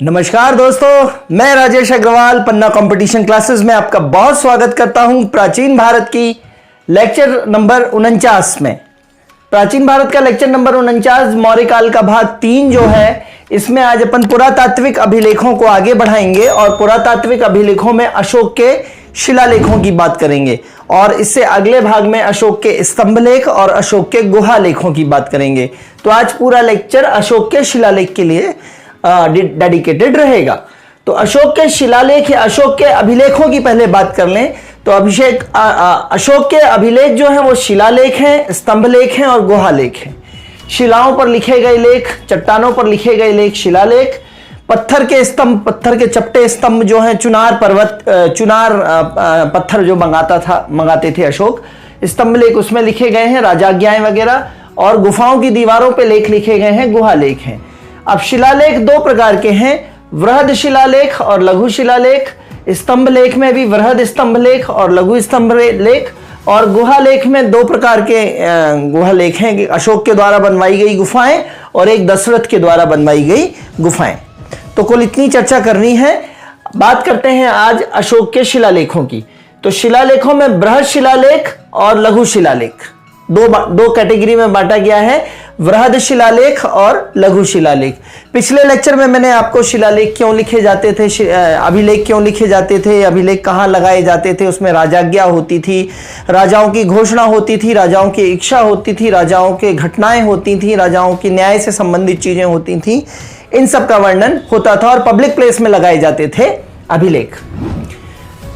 नमस्कार दोस्तों, मैं राजेश अग्रवाल पन्ना कंपटीशन क्लासेस में आपका बहुत स्वागत करता हूं। प्राचीन भारत की लेक्चर नंबर 49 में प्राचीन भारत का लेक्चर नंबर 49 मौर्य काल का भाग 3 जो है, इसमें आज अपन पुरातात्विक अभिलेखों को आगे बढ़ाएंगे और पुरातात्विक अभिलेखों में अशोक के शिलालेखों की बात करेंगे और इससे अगले भाग में अशोक के स्तंभलेख और अशोक के गुहा लेखों की बात करेंगे। तो आज पूरा लेक्चर अशोक के शिलालेख के लिए डेडिकेटेड रहेगा। तो अशोक के शिलालेख या अशोक के अभिलेखों की पहले बात कर लें तो अशोक के अभिलेख जो है वो शिलालेख हैं, स्तंभलेख हैं और गुहालेख हैं। शिलाओं पर लिखे गए लेख, चट्टानों पर लिखे गए लेख शिलालेख, पत्थर के स्तंभ, पत्थर के चपटे स्तंभ जो हैं, चुनार पत्थर जो मंगाते थे अशोक, स्तंभलेख उसमें लिखे गए हैं, राजाज्ञाएं वगैरह, और गुफाओं की दीवारों पे लेख लिखे गए हैं, गुहालेख हैं। अब शिलालेख दो प्रकार के हैं, वृहद शिलालेख और लघु शिलालेख। स्तंभ लेख में भी वृहद स्तंभ लेख और लघु स्तंभ लेख, और गुहालेख में दो प्रकार के गुहालेख हैं, कि अशोक के द्वारा बनवाई गई गुफाएं और एक दशरथ के द्वारा बनवाई गई गुफाएं। तो कुल इतनी चर्चा करनी है। बात करते हैं आज अशोक के शिलालेखों की। तो शिलालेखों में वृहद शिलालेख और लघु शिलालेख दो कैटेगरी में बांटा गया है, वृहद शिलालेख और लघु शिलालेख। पिछले लेक्चर में मैंने आपको शिलालेख क्यों लिखे जाते थे, अभिलेख क्यों लिखे जाते थे, अभिलेख कहाँ लगाए जाते थे, उसमें राजाज्ञा होती थी, राजाओं की घोषणा होती थी, राजाओं की इच्छा होती थी, राजाओं के घटनाएं होती थी, राजाओं की न्याय से संबंधित चीजें होती थी, इन सब का वर्णन होता था और पब्लिक प्लेस में लगाए जाते थे अभिलेख।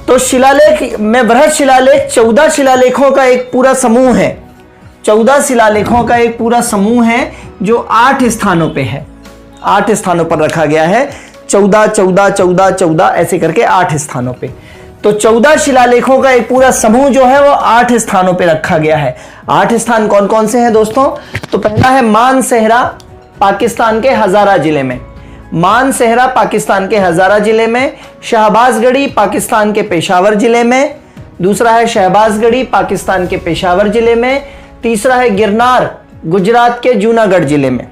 तो शिलालेख में वृहद शिलालेख 14 शिलालेखों का एक पूरा समूह है। 14 शिलालेखों का एक पूरा समूह है जो 8 स्थानों पे है, 8 स्थानों पर रखा गया है। 14 14 14 14 ऐसे करके 8 स्थानों पे। तो 14 शिलालेखों का एक पूरा समूह जो है वो 8 स्थानों पे रखा गया है। 8 स्थान कौन कौन से हैं दोस्तों? तो पहला है मानसेहरा, पाकिस्तान के हजारा जिले में। मानसेहरा पाकिस्तान के हजारा जिले में। शहबाजगढ़ी पाकिस्तान के पेशावर जिले में। दूसरा है शहबाजगढ़ी पाकिस्तान के पेशावर जिले में। तीसरा है गिरनार, गुजरात के जूनागढ़ जिले में।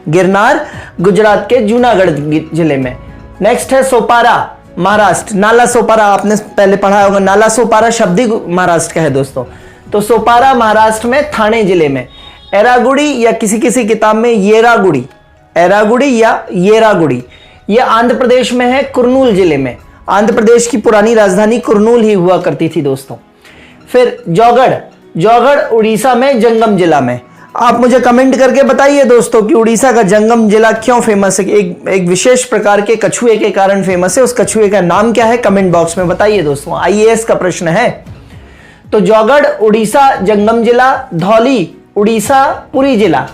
गिरनार गुजरात के जूनागढ़ जिले में। नेक्स्ट है सोपारा, महाराष्ट्र। नाला सोपारा आपने पहले पढ़ा होगा, नाला सोपारा शब्द ही महाराष्ट्र का है दोस्तों। तो सोपारा महाराष्ट्र में थाने जिले में। एरागुड़ी या किसी किसी किताब में येरागुड़ी, एरागुड़ी या येरागुड़ी, ये आंध्र प्रदेश में है, कुर्नूल जिले में। आंध्र प्रदेश की पुरानी राजधानी कुर्नूल ही हुआ करती थी दोस्तों। फिर जौगढ़, जौगढ़ उड़ीसा में, जंगम जिला में। आप मुझे कमेंट करके बताइए दोस्तों कि उड़ीसा का जंगम जिला क्यों फेमस है। एक विशेष प्रकार के कछुए के कारण फेमस है। उस कछुए का नाम क्या है, कमेंट बॉक्स में बताइए दोस्तों, आईएएस का प्रश्न है। तो जौगढ़ उड़ीसा जंगम जिला, धौली उड़ीसा पुरी जिला,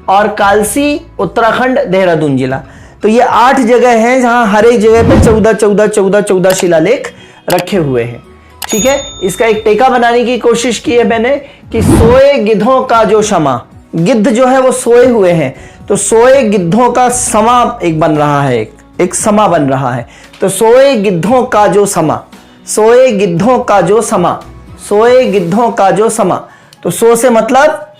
और कालसी उत्तराखंड देहरादून जिला। तो ये 8 जगह हैं जहां हर एक जगह पे 14 14 14 14 शिलालेख रखे हुए हैं। ठीक है, इसका एक टेका बनाने की कोशिश की है मैंने कि सोए गिद्धों का जो क्षमा, गिद्ध जो है वो सोए हुए हैं, तो सोए गिद्धों का समा एक बन रहा है, एक समा बन रहा है। तो सोए गिद्धों का जो समा, सोए गिद्धों का जो समा, सोए गिद्धों का जो समा। तो सो से मतलब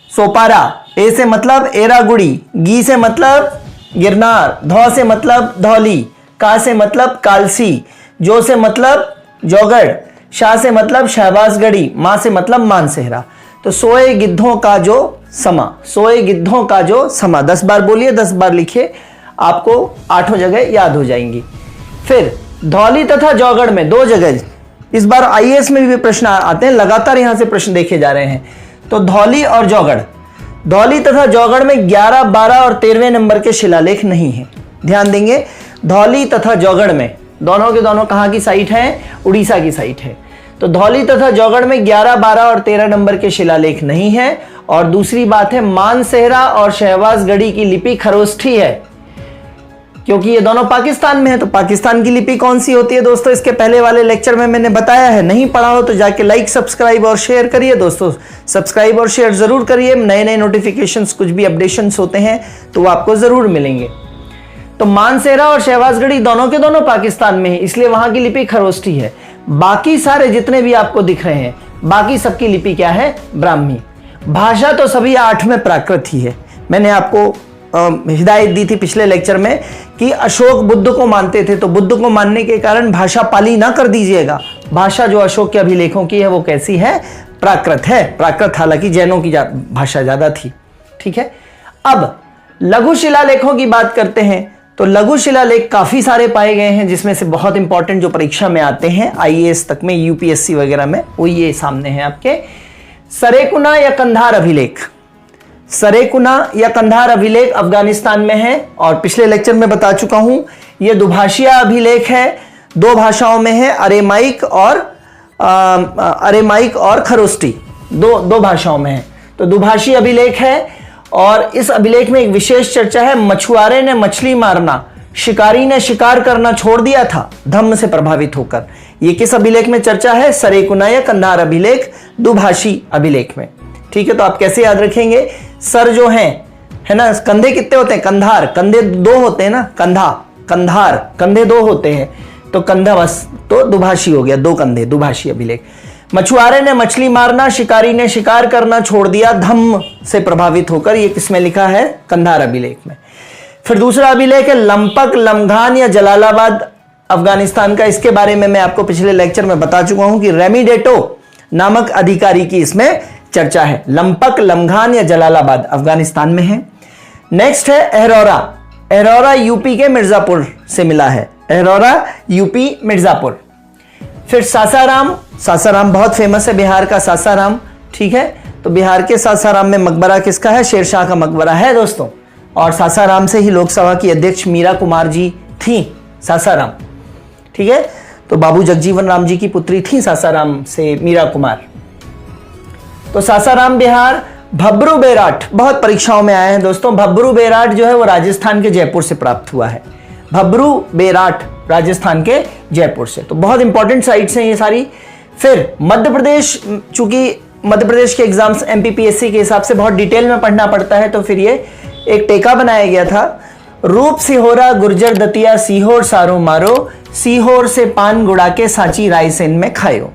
सोपारा, ए से मतलब एरागुड़ी, गी से मतलब गिरनार, धौ से मतलब धौली, का से मतलब कालसी, जो से मतलब जौगढ़, शाह से मतलब शहबाजगढ़ी, मां से मतलब मानसेहरा। तो सोए गिद्धों का जो समा, सोए गिद्धों का जो समा 10 बार बोलिए, 10 बार लिखिए, आपको 8 जगह याद हो जाएंगी। फिर धौली तथा जौगढ़ में 2 जगह, इस बार आईएएस में भी प्रश्न आते हैं, लगातार यहां से प्रश्न देखे जा रहे हैं। तो धौली और जौगढ़, धौली तथा जौगढ़ में 11, 12 और 13वें नंबर के शिलालेख नहीं है। ध्यान देंगे, धौली तथा जौगढ़ में दोनों के दोनों कहां की साइट है, उड़ीसा की साइट है। तो धौली तथा जौगढ़ में 11, 12 और 13 नंबर के शिलालेख नहीं है। और दूसरी बात है, मानसेहरा और शहबाजगढ़ी की लिपि खरोष्ठी है, क्योंकि ये दोनों पाकिस्तान में है। तो पाकिस्तान की लिपि कौन सी होती है दोस्तों, इसके पहले वाले लेक्चर में मैंने बताया है, नहीं पढ़ा हो तो जाके लाइक, सब्सक्राइब और शेयर करिए दोस्तों। सब्सक्राइब और शेयर जरूर करिए, नए नए नोटिफिकेशंस, कुछ भी अपडेशंस होते हैं तो वो आपको जरूर मिलेंगे। तो मानसेहरा और शहबाजगढ़ी दोनों के दोनों पाकिस्तान में है, इसलिए वहां की लिपि खरोष्ठी है। बाकी सारे जितने भी आपको दिख रहे हैं, बाकी सबकी लिपि क्या है, ब्राह्मी। भाषा तो सभी 8 में प्राकृत ही है। मैंने आपको हिदायत दी थी पिछले लेक्चर में कि अशोक बुद्ध को मानते थे, तो बुद्ध को मानने के कारण भाषा पाली ना कर दीजिएगा। भाषा जो अशोक के अभिलेखों की है वो कैसी है? प्राकृत है। प्राकृत, हालांकि जैनों की भाषा ज्यादा थी। ठीक है, अब लघु शिलालेखों की बात करते हैं। तो लघु शिलालेख काफी सारे पाए गए हैं, जिसमें से बहुत इंपॉर्टेंट जो परीक्षा में आते हैं आईएएस तक में, यूपीएससी वगैरह में, वो ये सामने है आपके। सरेकुना या कंधार अभिलेख। सरेकुना या कंधार अभिलेख अफगानिस्तान में है, और पिछले लेक्चर में बता चुका हूं यह दुभाषिया अभिलेख है। 2 भाषाओं में है, अरेमाइक और खरोष्टी, दो भाषाओं में है। तो दुभाषी अभिलेख है, और इस अभिलेख में एक विशेष चर्चा है, मछुआरे ने मछली मारना, शिकारी ने शिकार करना छोड़ दिया था धम्म से प्रभावित होकर। यह किस अभिलेख में चर्चा है? सरेकुना या कंधार अभिलेख, दुभाषी अभिलेख में। ठीक है, तो आप कैसे याद रखेंगे? सर जो है ना, कंधे कितने होते हैं? कंधार, कंधे 2 होते हैं ना, कंधार कंधे 2 होते हैं, तो कंधा बस, तो दुभाषी हो गया, 2 कंधे, दुभाषी अभिलेख। मछुआरे ने मछली मारना, शिकारी ने शिकार करना छोड़ दिया धम्म से प्रभावित होकर, ये किसमें लिखा है? कंधार अभिलेख में। फिर दूसरा अभिलेख है लंपक, लमघान या जलालाबाद अफगानिस्तान का। इसके बारे में मैं आपको पिछले लेक्चर में बता चुका हूं कि रेमीडेटो नामक अधिकारी की इसमें चर्चा है। लंपक, लमघान या जलालाबाद अफगानिस्तान में है। नेक्स्ट है अहरौरा। अहरौरा यूपी के मिर्जापुर से मिला है, अहरौरा यूपी मिर्जापुर। फिर सासाराम, सासाराम बहुत फेमस है, बिहार का सासाराम। ठीक है, तो बिहार के सासाराम में मकबरा किसका है? शेरशाह का मकबरा है दोस्तों, और सासाराम से ही लोकसभा की अध्यक्ष मीरा कुमार जी थी, सासाराम। ठीक है, तो बाबू जगजीवन राम जी की पुत्री थी सासाराम से मीरा कुमार। तो सासाराम बिहार। भब्रू बेराट बहुत परीक्षाओं में आए हैं दोस्तों। भब्रू बेराट जो है वो राजस्थान के जयपुर से प्राप्त हुआ है। भब्रू बेराट राजस्थान के जयपुर से। तो बहुत इंपॉर्टेंट साइट्स हैं ये सारी। फिर मध्य प्रदेश, चूंकि मध्य प्रदेश के एग्जाम्स एमपीपीएससी के हिसाब से बहुत डिटेल में पढ़ना पड़ता है, तो फिर ये एक टेका बनाया गया था। रूप सिहोरा गुर्जर दतिया सीहोर सारो मारो, सीहोर से पान गुड़ा के सांची रायसेन में खायो।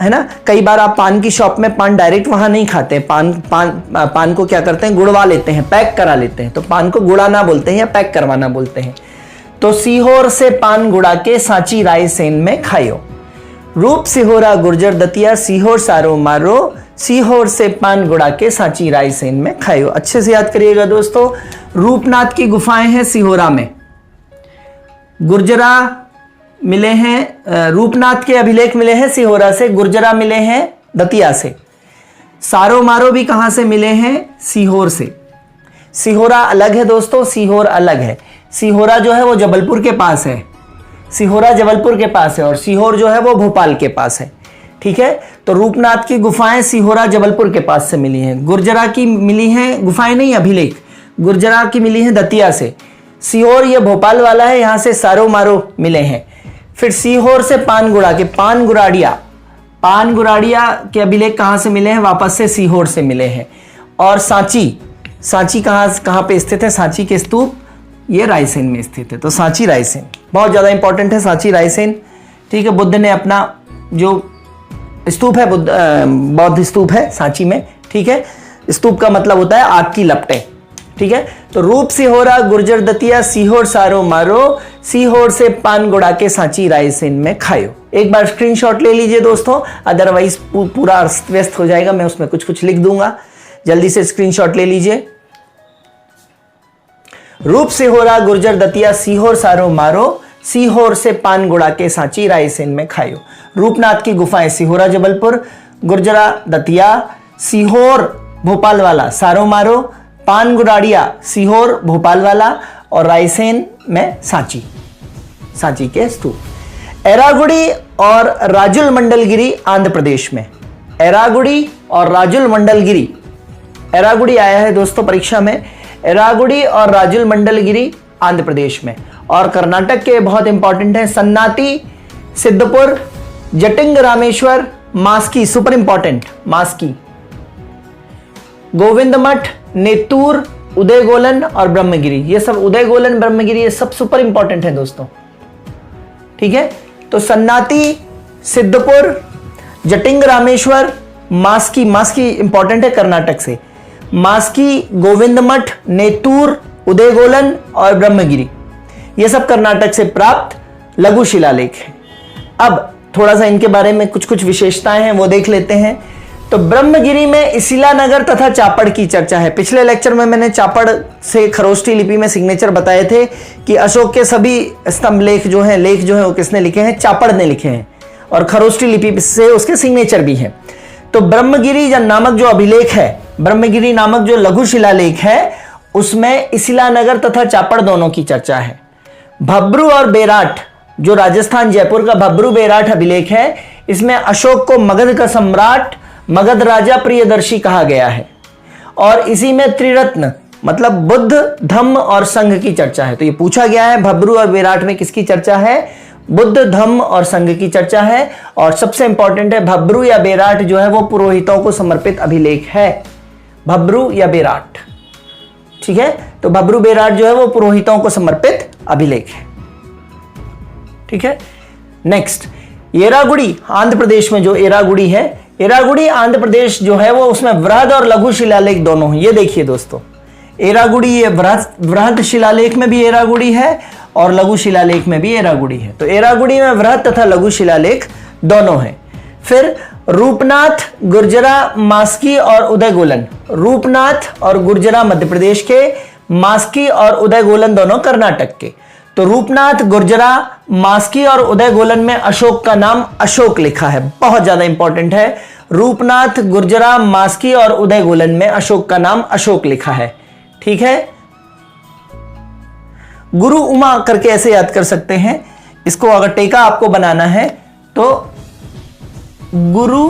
है ना, कई बार आप पान की शॉप में पान डायरेक्ट वहां नहीं खाते, पान को क्या करते हैं? गुड़वा लेते हैं, पैक करा लेते हैं। तो पान को गुड़ाना बोलते हैं या पैक करवाना बोलते हैं। तो सीहोर से पान गुड़ा के सांची रायसेन में खायो। रूप सिहोरा गुर्जर दतिया सीहोर सारो मारो, सीहोर से पान गुड़ा के सांची रायसेन में खायो। अच्छे से याद करिएगा दोस्तों। रूपनाथ की गुफाएं हैं सिहोरा में, गुर्जरा मिले हैं, रूपनाथ के अभिलेख मिले हैं सिहोरा से, गुर्जरा मिले हैं दतिया से। सारो मारो भी कहां से मिले हैं? सीहोर से। सिहोरा अलग है दोस्तों, सीहोर अलग है। सिहोरा जो है वो जबलपुर के पास है, सिहोरा जबलपुर के पास है, और सीहोर जो है वो भोपाल के पास है। ठीक है, तो रूपनाथ की गुफाएं सिहोरा जबलपुर के पास से मिली हैं। गुर्जरा की मिली हैं, गुफाएं नहीं अभिलेख, गुर्जरा की मिली हैं दतिया से। सीहोर ये भोपाल वाला है, यहां से सारो मारो मिले हैं। फिर सीहोर से पानगुड़ा के पानगुड़ाड़िया के अभिलेख कहां से मिले हैं? वापस से सीहोर से मिले हैं। और सांची कहां पे स्थित है? सांची के स्तूप ये रायसेन में स्थित है। तो सांची रायसेन बहुत ज्यादा इंपॉर्टेंट है, सांची रायसेन। ठीक है, बुद्ध ने अपना जो स्तूप है, बौद्ध स्तूप है सांची में। ठीक है, स्तूप का मतलब होता है आग की लपटें। ठीक है, तो रूप सिहोरा गुर्जर दतिया सीहोर सारो मारो, सीहोर से पान गुड़ा के सांची रायसेन में खायो। एक बार स्क्रीनशॉट ले लीजिए दोस्तों, अदरवाइज पूरा अस्त व्यस्त हो जाएगा, मैं उसमें कुछ लिख दूंगा। जल्दी से स्क्रीनशॉट ले लीजिए। रूप सिहोरा गुर्जर दतिया सीहोर सारो मारो, सीहोर से पान गुड़ा के सांची रायसेन में खायो। रूपनाथ की गुफाएं सिहोरा जबलपुर, गुर्जरा दतिया, सीहोर भोपाल वाला सारो मारो, पान गुड़ाड़िया सीहोर भोपाल वाला, और रायसेन में सांची के स्तूप। एरागुड़ी और राजुल मंडलगिरी आंध्र प्रदेश में। एरागुड़ी और राजुल मंडलगिरी, एरागुड़ी आया है दोस्तों परीक्षा में। एरागुड़ी और राजुल मंडलगिरी आंध्र प्रदेश में। और कर्नाटक के बहुत इंपॉर्टेंट हैं, सन्नाटी, सिद्धपुर, जटिंग रामेश्वर, मास्की, सुपर इंपॉर्टेंट मास्की, गोविंद मठ, नेतूर, उदयगोलन और ब्रह्मगिरी। ये सब उदयगोलन, ब्रह्मगिरी ये सब सुपर इंपॉर्टेंट है दोस्तों। ठीक है, तो सन्नाटी, सिद्धपुर, जटिंग रामेश्वर, मास्की इंपॉर्टेंट है कर्नाटक से, मास्की, गोविंद मठ, नेतूर, उदयगोलन और ब्रह्मगिरी, ये सब कर्नाटक से प्राप्त लघु शिलालेख है। अब थोड़ा सा इनके बारे में कुछ कुछ विशेषताएं हैं वो देख लेते हैं। तो ब्रह्मगिरी में इसिला नगर तथा चापड़ की चर्चा है। पिछले लेक्चर में मैंने चापड़ से खरोष्टी लिपि में सिग्नेचर बताए थे कि अशोक के सभी स्तंभ लेख जो है वो किसने लिखे हैं? चापड़ ने लिखे हैं, और खरोष्टी लिपि से उसके सिग्नेचर भी हैं। तो ब्रह्मगिरी नामक जो अभिलेख है, ब्रह्मगिरी नामक जो लघु शिलालेख है, उसमें इसिला नगर तथा चापड़ दोनों की चर्चा है। भब्रू और बेराट, जो राजस्थान जयपुर का भब्रू बेराट अभिलेख है, इसमें अशोक को मगध का सम्राट, मगध राजा प्रियदर्शी कहा गया है। और इसी में त्रिरत्न मतलब बुद्ध, धम्म और संघ की चर्चा है। तो ये पूछा गया है भब्रू और बेराट में किसकी चर्चा है? बुद्ध, धम्म और संघ की चर्चा है। और सबसे इंपॉर्टेंट है, भब्रू या बेराट जो है वो पुरोहितों को समर्पित अभिलेख है। भब्रू या बेराट, ठीक है। तो भब्रू बेराट जो है वो पुरोहितों को समर्पित अभिलेख है, ठीक है। नेक्स्ट, येरागुड़ी आंध्र प्रदेश में जो येरागुड़ी है, येरागुड़ी आंध्र प्रदेश जो है वो उसमें वृहद और लघु शिलालेख दोनों हैं। ये देखिए दोस्तों, येरागुड़ी, ये वृहद शिलालेख में भी येरागुड़ी है और लघु शिलालेख में भी येरागुड़ी है। तो येरागुड़ी में वृहद तथा लघु शिलालेख दोनों हैं। फिर रूपनाथ, गुर्जरा, मास्की और उदयगोलन। रूपनाथ और गुर्जरा मध्य प्रदेश के, मास्की और उदयगोलन दोनों कर्नाटक के। तो रूपनाथ, गुर्जरा, मास्की और उदयगोलन में अशोक का नाम अशोक लिखा है। बहुत ज्यादा इंपॉर्टेंट है। रूपनाथ, गुर्जरा, मास्की और उदयगोलन में अशोक का नाम अशोक लिखा है, ठीक है। गुरु उमा करके ऐसे याद कर सकते हैं इसको। अगर टेका आपको बनाना है तो गुरु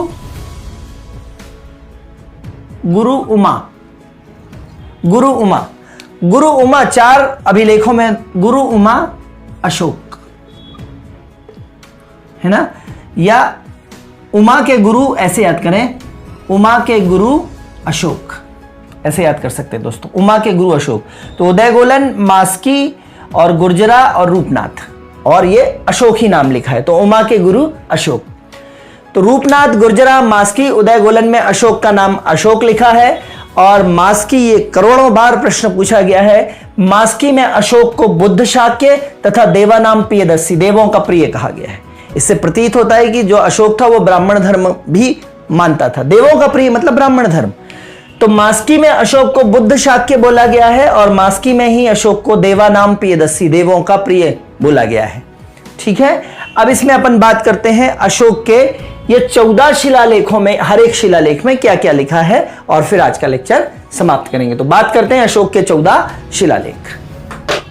उमा, गुरु उमा, गुरु उमा 4 अभिलेखों में गुरु उमा अशोक है ना, या उमा के गुरु ऐसे याद करें, उमा के गुरु अशोक ऐसे याद कर सकते हैं दोस्तों, उमा के गुरु अशोक। तो उदयगोलन, मास्की और गुर्जरा और रूपनाथ, और ये अशोक ही नाम लिखा है, तो उमा के गुरु अशोक। तो रूपनाथ, गुर्जरा, मास्की, उदयगोलन में अशोक का नाम अशोक लिखा है। और मास्की, ये करोड़ों बार प्रश्न पूछा गया है, मास्की में अशोक को बुद्ध शाक्य तथा देवानाम प्रियदर्शी, देवों का प्रिय कहा गया है। इससे प्रतीत होता है कि जो अशोक था वो ब्राह्मण धर्म भी मानता था। देवों का प्रिय मतलब ब्राह्मण धर्म। तो मास्की में अशोक को बुद्ध शाक्य बोला गया है, और मास्की में ही अशोक को देवानाम प्रियदर्शी, देवों का प्रिय बोला गया है, ठीक है। अब इसमें अपन बात करते हैं अशोक के ये 14 शिलालेखों में, हर एक शिलालेख में क्या क्या लिखा है, और फिर आज का लेक्चर समाप्त करेंगे। तो बात करते हैं अशोक के 14 शिलालेख।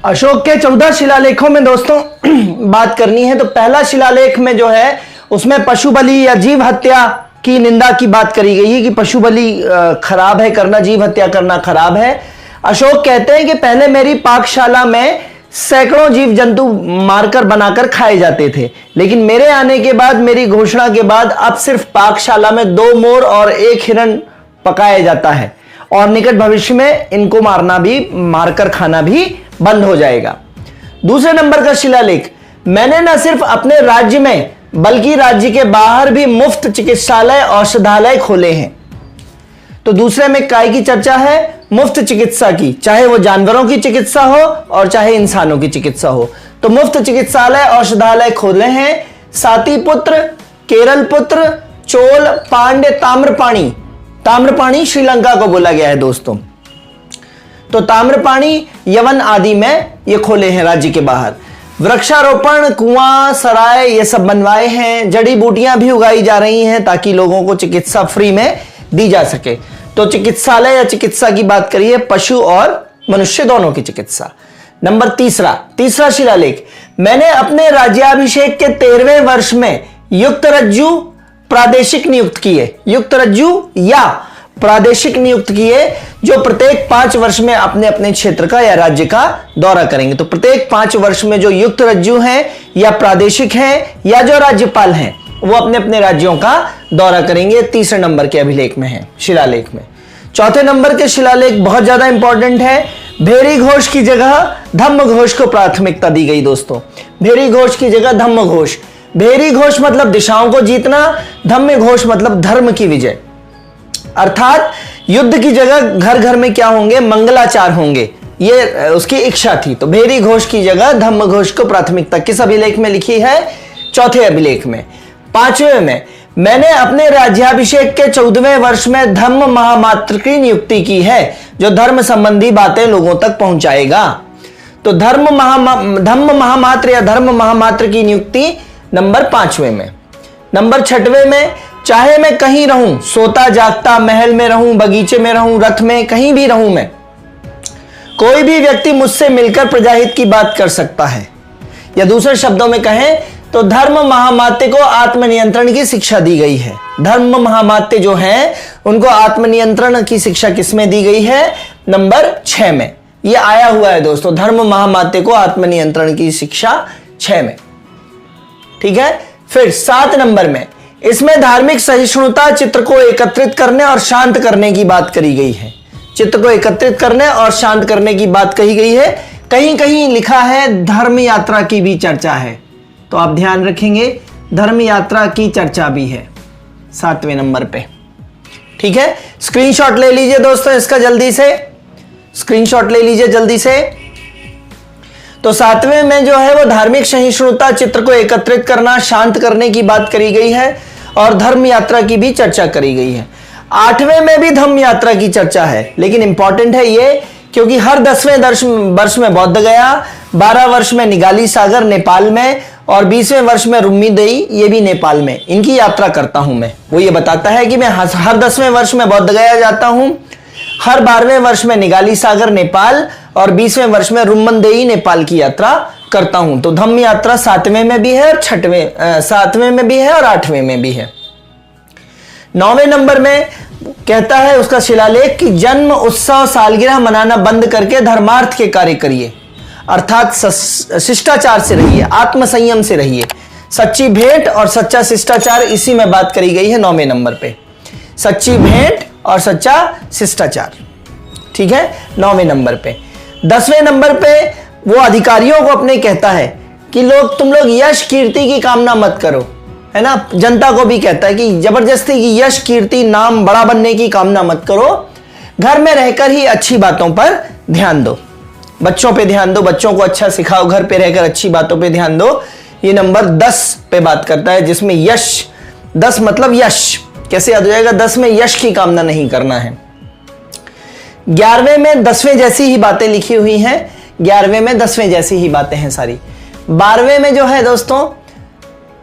अशोक के 14 शिलालेखों में दोस्तों बात करनी है तो पहला शिलालेख में जो है उसमें पशु बलि या जीव हत्या की निंदा की बात करी गई है कि पशु बलि खराब है करना, जीव हत्या करना खराब है। अशोक कहते हैं कि पहले मेरी पाकशाला में सैकड़ों जीव जंतु मारकर बनाकर खाए जाते थे, लेकिन मेरे आने के बाद, मेरी घोषणा के बाद अब सिर्फ पाकशाला में 2 मोर और 1 हिरण पकाया जाता है, और निकट भविष्य में इनको मारकर खाना भी बंद हो जाएगा। दूसरे नंबर का शिलालेख, मैंने न सिर्फ अपने राज्य में बल्कि राज्य के बाहर भी मुफ्त चिकित्सालय, औषधालय खोले हैं। तो दूसरे में काय की चर्चा है? मुफ्त चिकित्सा की, चाहे वो जानवरों की चिकित्सा हो और चाहे इंसानों की चिकित्सा हो। तो मुफ्त चिकित्सालय, औषधालय खोले हैं। सातीपुत्र, केरल पुत्र, चोल, पांड्य, ताम्रपाणी, ताम्रपाणी श्रीलंका को बोला गया है दोस्तों। तो ताम्रपाणी, यवन आदि में ये खोले हैं राज्य के बाहर। वृक्षारोपण, कुआं, सराय ये सब बनवाए हैं। जड़ी बूटियां भी उगाई जा रही हैं ताकि लोगों को चिकित्सा फ्री में दी जा सके। तो चिकित्सालय या चिकित्सा की बात करिए, पशु और मनुष्य दोनों की चिकित्सा। नंबर तीसरा शिलालेख, मैंने अपने राज्याभिषेक के 13वें वर्ष में युक्त रज्जु प्रादेशिक नियुक्त किए, युक्त रज्जु या प्रादेशिक नियुक्त किए, जो प्रत्येक 5 वर्ष में अपने अपने क्षेत्र का या राज्य का दौरा करेंगे। तो प्रत्येक 5 वर्ष में जो युक्त रज्जु हैं या प्रादेशिक हैं या जो राज्यपाल हैं वो अपने अपने राज्यों का दौरा करेंगे। तीसरे नंबर के अभिलेख में है, शिलालेख में। चौथे नंबर के शिलालेख बहुत ज्यादा इंपॉर्टेंट है। भेरी घोष की जगह धम्म घोष को प्राथमिकता दी गई दोस्तों। भेरी घोष की जगह धम्म घोष। भेरी घोष मतलब दिशाओं को जीतना, धम्म घोष मतलब धर्म की विजय। अर्थात युद्ध की जगह घर घर में क्या होंगे, मंगलाचार होंगे, ये उसकी इच्छा थी। तो भेरी घोष की जगह धम्म घोष को प्राथमिकता किस अभिलेख में लिखी है, चौथे अभिलेख में। पांचवें में, मैंने अपने राज्याभिषेक के 14वें वर्ष में धम्म महामात्र की नियुक्ति की है, जो धर्म संबंधी बातें लोगों तक पहुंचाएगा। तो धम्म महामात्र या धर्म महामात्र की नियुक्ति नंबर 5वें में। नंबर 6वें में, चाहे मैं कहीं रहूं, सोता जागता, महल में रहूं, बगीचे में रहूं, रथ में, कहीं भी रहूं मैं, कोई भी व्यक्ति मुझसे मिलकर प्रजाहित की बात कर सकता है। या दूसरे शब्दों में कहें तो धर्म महामात्य को आत्मनियंत्रण की शिक्षा दी गई है। धर्म महामात्य जो हैं उनको आत्मनियंत्रण की शिक्षा किसमें दी गई है, नंबर 6 में। ये आया हुआ है दोस्तों, धर्म महामात्य को आत्मनियंत्रण की शिक्षा 6 में। ठीक है। फिर 7 नंबर में, इसमें धार्मिक सहिष्णुता, चित्र को एकत्रित करने और शांत करने की बात करी गई है। चित्त को एकत्रित करने और शांत करने की बात कही गई है। कहीं कहीं लिखा है धर्म यात्रा की भी चर्चा है, तो आप ध्यान रखेंगे धर्म यात्रा की चर्चा भी है 7वें नंबर पे। ठीक है, स्क्रीनशॉट ले लीजिए दोस्तों, इसका जल्दी से स्क्रीनशॉट ले लीजिए जल्दी से। तो 7वें में जो है वो धार्मिक सहिष्णुता, चित्र को एकत्रित करना, शांत करने की बात करी गई है और धर्म यात्रा की भी चर्चा करी गई है। 8वें में भी धम्म यात्रा की चर्चा है, लेकिन इंपॉर्टेंट है ये क्योंकि हर 10वें वर्ष में बौद्ध गया, 12 वर्ष में निगाली सागर नेपाल में और 20वें वर्ष में रुम्मीदेई, ये भी नेपाल में, इनकी यात्रा करता हूं मैं। वो ये बताता है कि मैं हर 10वें वर्ष में बौद्ध गया जाता हूं, हर 12वें वर्ष में निगाली सागर नेपाल और 20वें वर्ष में रुम्मनदेई नेपाल की यात्रा करता हूं। तो धम्म यात्रा 7वें में भी है और 7वें में भी है और 8वें में भी है। 9वें नंबर में कहता है उसका शिलालेख कि जन्म उत्सव सालगिरह मनाना बंद करके धर्मार्थ के कार्य करिए, अर्थात शिष्टाचार से रहिए, आत्मसंयम से रहिए। सच्ची भेंट और सच्चा शिष्टाचार, इसी में बात करी गई है 9वें नंबर पे। सच्ची भेंट और सच्चा शिष्टाचार, ठीक है, 9वें नंबर पे। 10वें नंबर पे वो अधिकारियों को अपने कहता है कि तुम लोग यश कीर्ति की कामना मत करो, है ना। जनता को भी कहता है कि जबरदस्ती की यश कीर्ति नाम बड़ा बनने की कामना मत करो, घर में रहकर ही अच्छी बातों पर ध्यान दो, बच्चों पे ध्यान दो, बच्चों को अच्छा सिखाओ, घर पे रहकर अच्छी बातों पे ध्यान दो। ये नंबर 10 पे बात करता है, जिसमें यश, 10 मतलब यश, कैसे याद हो जाएगा, 10 में यश की कामना नहीं करना है। 11वें में 10वें जैसी ही बातें लिखी हुई हैं, 11वें में 10वें जैसी ही बातें हैं सारी। 12वें में जो है दोस्तों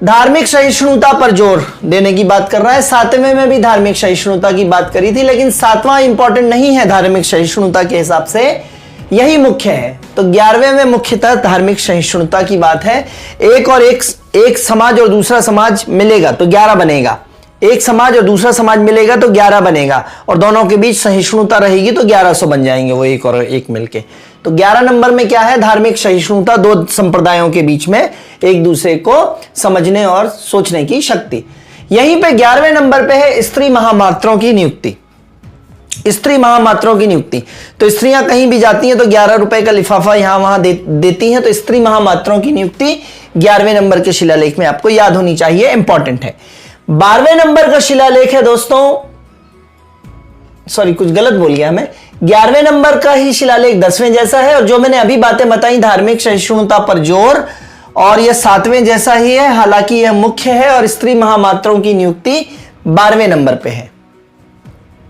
धार्मिक सहिष्णुता पर जोर देने की बात कर रहा है। 7वें में भी धार्मिक सहिष्णुता की बात करी थी, लेकिन 7वां इंपॉर्टेंट नहीं है धार्मिक सहिष्णुता के हिसाब से, यही मुख्य है। तो 11वें में मुख्यतः धार्मिक सहिष्णुता की बात है। एक समाज और दूसरा समाज मिलेगा तो 11 बनेगा, एक समाज और दूसरा समाज मिलेगा तो 11 बनेगा, और दोनों के बीच सहिष्णुता रहेगी तो 1100 बन जाएंगे वो एक और एक मिलके। तो 11 नंबर में क्या है, धार्मिक सहिष्णुता, दो संप्रदायों के बीच में एक दूसरे को समझने और सोचने की शक्ति। यहीं पे 11वें नंबर पे है स्त्री महामात्रों की नियुक्ति। स्त्री महामात्रों की नियुक्ति, तो स्त्रियां कहीं भी जाती हैं तो 11 रुपए का लिफाफा यहां वहां देती हैं। तो स्त्री महामात्रों की नियुक्ति 11वें नंबर के शिलालेख में आपको याद होनी चाहिए, इंपॉर्टेंट है। 12वें नंबर का शिलालेख है दोस्तों, सॉरी कुछ गलत बोल गया मैं, 11वें नंबर का ही शिलालेख 10वें जैसा है, और जो मैंने अभी बातें बताई धार्मिक सहिष्णुता पर जोर, और यह 7वें जैसा ही है, हालांकि यह मुख्य है, और स्त्री महामात्रों की नियुक्ति 12वें नंबर पे है।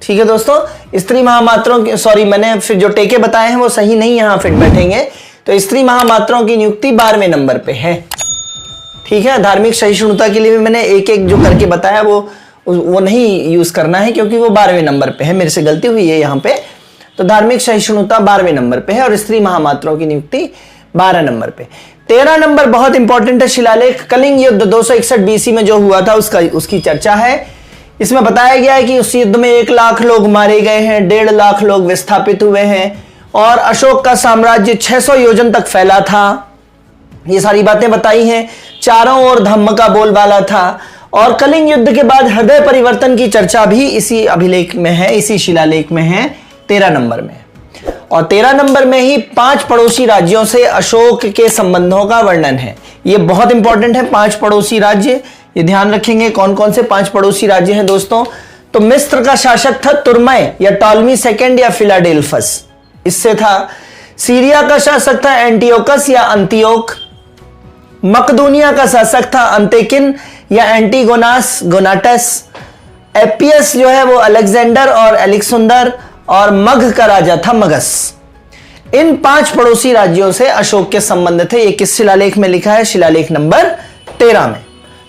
ठीक है दोस्तों, स्त्री महामात्रों की, सॉरी मैंने फिर जो टेके बताए हैं वो सही नहीं यहां फिट बैठेंगे, तो स्त्री महामात्रों की नियुक्ति 12वें नंबर पे है। ठीक है, धार्मिक सहिष्णुता के लिए भी मैंने एक एक जो करके बताया वो नहीं यूज करना है, क्योंकि वो 12वें नंबर पे है, मेरे से गलती हुई है यहां पे। तो धार्मिक सहिष्णुता 12वें नंबर पे है और स्त्री महामात्रों की नियुक्ति 12 नंबर पे। 13 नंबर बहुत इंपॉर्टेंट है शिलालेख, कलिंग युद्ध 261 बीसी में जो हुआ था उसकी चर्चा है। इसमें बताया गया है कि उस युद्ध में 1 लाख लोग मारे गए हैं, 1.5 लाख लोग विस्थापित हुए हैं, और अशोक का साम्राज्य 600 योजन तक फैला था। ये सारी बातें बताई हैं, चारों ओर धम्म का बोलबाला था, और कलिंग युद्ध के बाद हृदय परिवर्तन की चर्चा भी इसी अभिलेख में है, इसी शिलालेख में है, 13 नंबर में। और 13 नंबर में ही 5 पड़ोसी राज्यों से अशोक के संबंधों का वर्णन है। ये बहुत इंपॉर्टेंट है, 5 पड़ोसी राज्य, ये ध्यान रखेंगे कौन कौन से 5 पड़ोसी राज्य हैं दोस्तों। तो मिस्र का शासक था तुर्मय या टॉलमी सेकंड या फिलाडेल्फस, इससे था। सीरिया का शासक था एंटियोकस या अंतियोक। मकदूनिया का शासक था अंतेकिन या एंटीगोनास गोनाटस। एपियस जो है वो अलेक्जेंडर और एलेक्सुंदर, और मगध का राजा था मगस। इन 5 पड़ोसी राज्यों से अशोक के संबंध थे। ये किस शिलालेख में लिखा है? शिलालेख नंबर 13 में।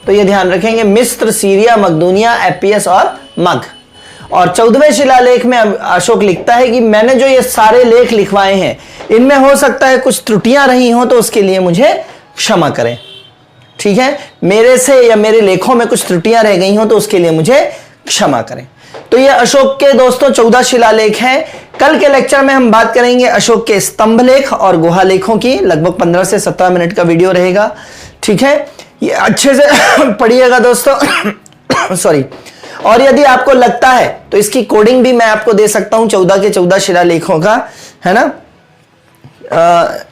तो ये ध्यान रखेंगे, मिस्र, सीरिया, मकदूनिया, एपियस और मगध। और 14वें शिलालेख में अशोक लिखता है कि मैंने जो ये सारे लेख लिखवाए हैं इनमें हो सकता है कुछ त्रुटियां रही हों, तो उसके लिए मुझे क्षमा करें। ठीक है, मेरे से या मेरे लेखों में कुछ त्रुटियां रह गई हों तो उसके लिए मुझे क्षमा करें। तो ये अशोक के दोस्तों 14 शिलालेख हैं। कल के लेक्चर में हम बात करेंगे अशोक के स्तंभ लेख और गुहा लेखों की। लगभग 15 से 17 मिनट का वीडियो रहेगा। ठीक है, ये अच्छे से पढ़िएगा दोस्तों। सॉरी। और यदि आपको लगता है तो इसकी कोडिंग भी मैं आपको दे सकता हूं 14 के 14 शिलालेखों का, है ना।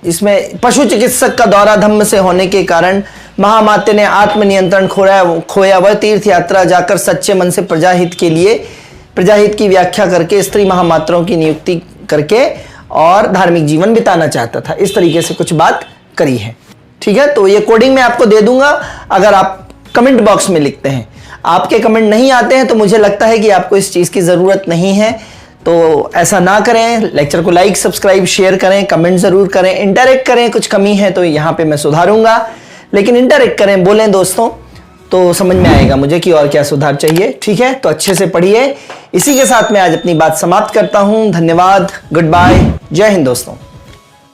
इसमें पशु चिकित्सक का दौरा धम्म से होने के कारण महामात्य ने आत्मनियंत्रण खोया। वह तीर्थ यात्रा जाकर सच्चे मन से प्रजाहित की व्याख्या करके स्त्री महामात्राओं की नियुक्ति करके और धार्मिक जीवन बिताना चाहता था। इस तरीके से कुछ बात करी है। ठीक है, तो ये कोडिंग मैं आपको दे दूंगा अगर आप कमेंट बॉक्स में लिखते हैं। आपके कमेंट नहीं आते हैं तो मुझे लगता है कि आपको इस चीज की जरूरत नहीं है, तो ऐसा ना करें। लेक्चर को लाइक, सब्सक्राइब, शेयर करें, कमेंट जरूर करें, इंटरेक्ट करें। कुछ कमी है तो यहाँ पे मैं सुधारूंगा, लेकिन इंटरेक्ट करें, बोलें दोस्तों, तो समझ में आएगा मुझे कि और क्या सुधार चाहिए। ठीक है, तो अच्छे से पढ़िए। इसी के साथ मैं आज अपनी बात समाप्त करता हूं। धन्यवाद, गुड बाय, जय हिंद दोस्तों।